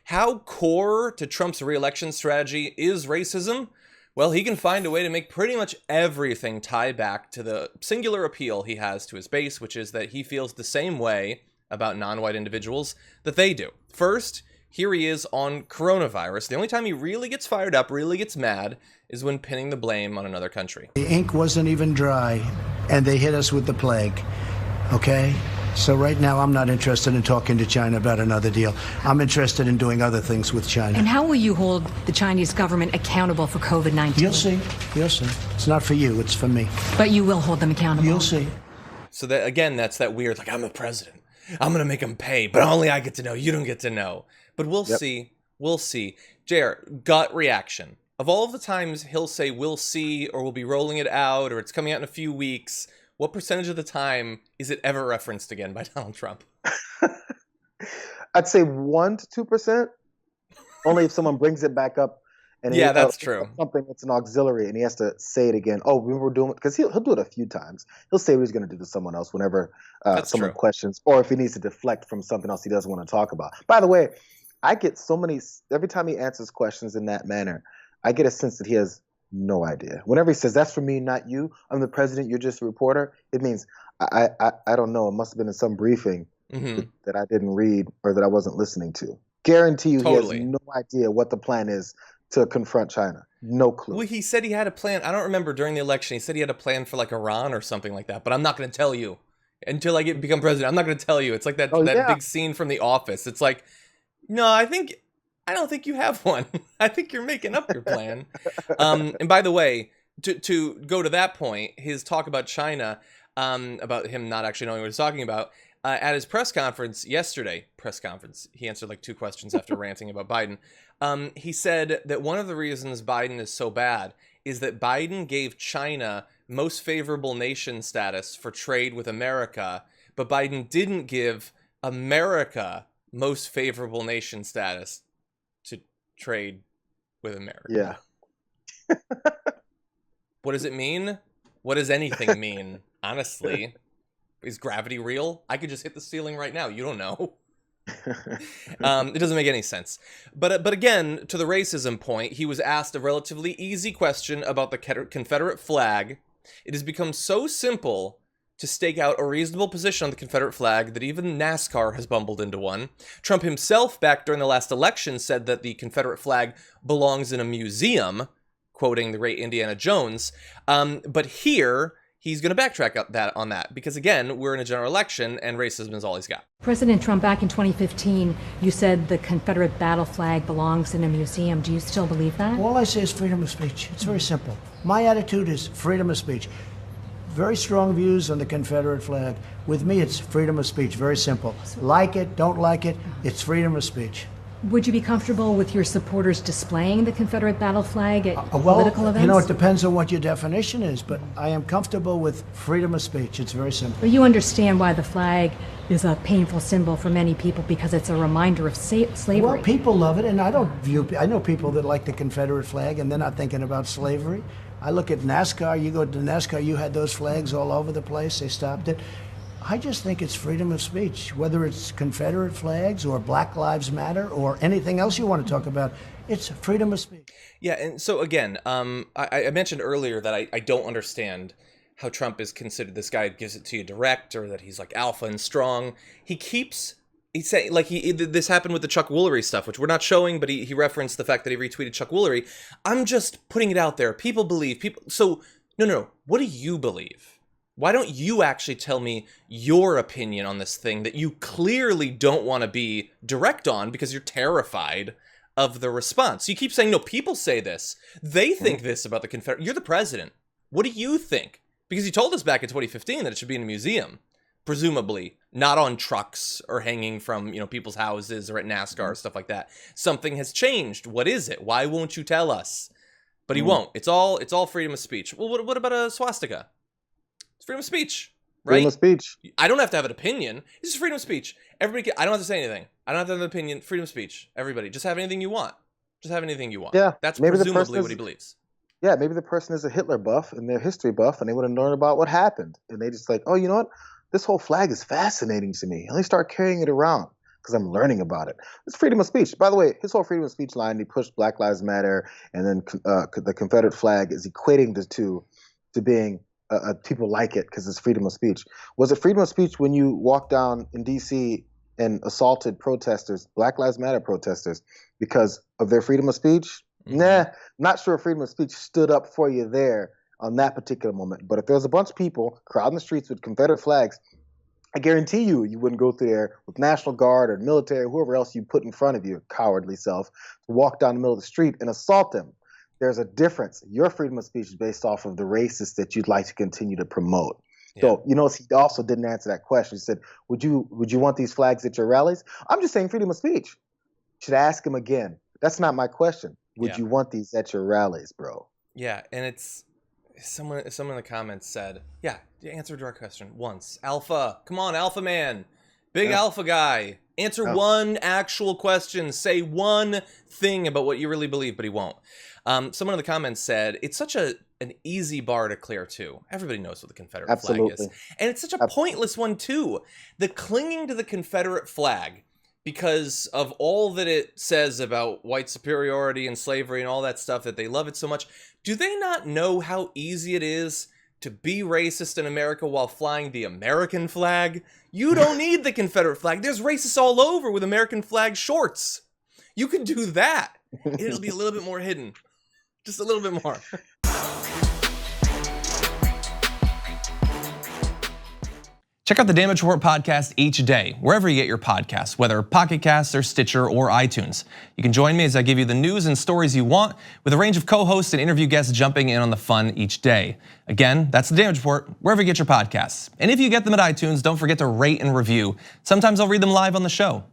How core to Trump's re-election strategy is racism? Well, he can find a way to make pretty much everything tie back to the singular appeal he has to his base, which is that he feels the same way about non-white individuals that they do. First, here he is on coronavirus. The only time he really gets fired up, really gets mad, is when pinning the blame on another country. The ink wasn't even dry, and they hit us with the plague, okay? So right now, I'm not interested in talking to China about another deal. I'm interested in doing other things with China. And how will you hold the Chinese government accountable for COVID-19? You'll see. You'll see. It's not for you. It's for me. But you will hold them accountable. You'll see. So that, again, that's that weird, like, I'm the president. I'm going to make them pay, but only I get to know. You don't get to know. But we'll see. We'll see. JR, gut reaction. Of all of the times he'll say, we'll see, or we'll be rolling it out, or it's coming out in a few weeks, what percentage of the time is it ever referenced again by Donald Trump? I'd say 1 to 2%. Only if someone brings it back up. And yeah, that's true. Something that's an auxiliary, and he has to say it again. Oh, we were doing it, because he'll do it a few times. He'll say what he's going to do to someone else whenever someone questions, or if he needs to deflect from something else he doesn't want to talk about. By the way, I get so many every time he answers questions in that manner. I get a sense that he has no idea. Whenever he says, "That's for me, not you. I'm the president. You're just a reporter," it means I don't know. It must have been in some briefing that I didn't read or that I wasn't listening to. Guarantee you, Totally. He has no idea what the plan is to confront China. No clue. Well, he said he had a plan. I don't remember during the election. He said he had a plan for like Iran or something like that. But I'm not going to tell you until I become president. I'm not going to tell you. It's like that big scene from The Office. It's like, no, I don't think you have one. I think you're making up your plan. And by the way, to go to that point, his talk about China, about him not actually knowing what he's talking about, at his press conference yesterday, he answered like 2 questions after ranting about Biden. He said that one of the reasons Biden is so bad is that Biden gave China most favorable nation status for trade with America, but Biden didn't give America most favorable nation status to trade with America. Yeah. What does it mean? What does anything mean? Honestly, is gravity real? I could just hit the ceiling right now. You don't know. It doesn't make any sense. But again, to the racism point, he was asked a relatively easy question about the Confederate flag. It has become so simple to stake out a reasonable position on the Confederate flag that even NASCAR has bumbled into one. Trump himself, back during the last election, said that the Confederate flag belongs in a museum, quoting the great Indiana Jones. But here, he's going to backtrack on that because, again, we're in a general election and racism is all he's got. President Trump, back in 2015, you said the Confederate battle flag belongs in a museum. Do you still believe that? All I say is freedom of speech. It's very simple. My attitude is freedom of speech. Very strong views on the Confederate flag. With me, it's freedom of speech. Very simple. Like it, don't like it, it's freedom of speech. Would you be comfortable with your supporters displaying the Confederate battle flag at political events? You know, it depends on what your definition is, but I am comfortable with freedom of speech. It's very simple. But you understand why the flag is a painful symbol for many people because it's a reminder of slavery. Well, people love it, and I know people that like the Confederate flag, and they're not thinking about slavery. I look at NASCAR. You go to NASCAR, you had those flags all over the place. They stopped it. I just think it's freedom of speech, whether it's Confederate flags or Black Lives Matter or anything else you want to talk about. It's freedom of speech. Yeah, and so again, I mentioned earlier that I don't understand how Trump is considered this guy who gives it to you direct, or that he's like alpha and strong. He's saying, like, this happened with the Chuck Woolery stuff, which we're not showing, but he referenced the fact that he retweeted Chuck Woolery. I'm just putting it out there. People believe people. So no. What do you believe? Why don't you actually tell me your opinion on this thing that you clearly don't want to be direct on because you're terrified of the response? You keep saying, no, people say this. They think this about the Confederate. You're the president. What do you think? Because you told us back in 2015 that it should be in a museum, presumably not on trucks or hanging from, people's houses or at NASCAR or stuff like that. Something has changed. What is it? Why won't you tell us? But he won't. It's all freedom of speech. Well, what about a swastika? It's freedom of speech, right? Freedom of speech. I don't have to have an opinion. It's just freedom of speech. Everybody, I don't have to say anything. I don't have to have an opinion. Freedom of speech. Everybody, just have anything you want. Just have anything you want. Yeah, that's presumably what he believes. Yeah, maybe the person is a Hitler buff and they're history buff and they want to learn about what happened. And they just like, oh, you know what? This whole flag is fascinating to me. And they start carrying it around. because I'm learning about it. It's freedom of speech. By the way, his whole freedom of speech line, he pushed Black Lives Matter, and then the Confederate flag is equating the two to being people like it because it's freedom of speech. Was it freedom of speech when you walked down in D.C. and assaulted protesters, Black Lives Matter protesters, because of their freedom of speech? Nah, not sure freedom of speech stood up for you there on that particular moment. But if there was a bunch of people crowding the streets with Confederate flags, I guarantee you wouldn't go through there with National Guard or military, whoever else you put in front of you, cowardly self, to walk down the middle of the street and assault them. There's a difference. Your freedom of speech is based off of the races that you'd like to continue to promote. Yeah. So, you know, he also didn't answer that question. He said, would you want these flags at your rallies? I'm just saying freedom of speech. Should ask him again. That's not my question. Would you want these at your rallies, bro? Yeah, and it's someone in the comments said, yeah, answer a direct question once. Alpha, come on, alpha man. Big alpha guy. Answer one actual question. Say one thing about what you really believe, but he won't. Someone in the comments said, it's such an easy bar to clear too. Everybody knows what the Confederate flag is. And it's such a pointless one too. The clinging to the Confederate flag because of all that it says about white superiority and slavery and all that stuff, that they love it so much. Do they not know how easy it is to be racist in America while flying the American flag? You don't need the Confederate flag. There's racists all over with American flag shorts. You can do that. It'll be a little bit more hidden. Just a little bit more. Check out the Damage Report podcast each day, wherever you get your podcasts, whether Pocket Casts or Stitcher or iTunes. You can join me as I give you the news and stories you want, with a range of co-hosts and interview guests jumping in on the fun each day. Again, that's the Damage Report, wherever you get your podcasts. And if you get them at iTunes, don't forget to rate and review. Sometimes I'll read them live on the show.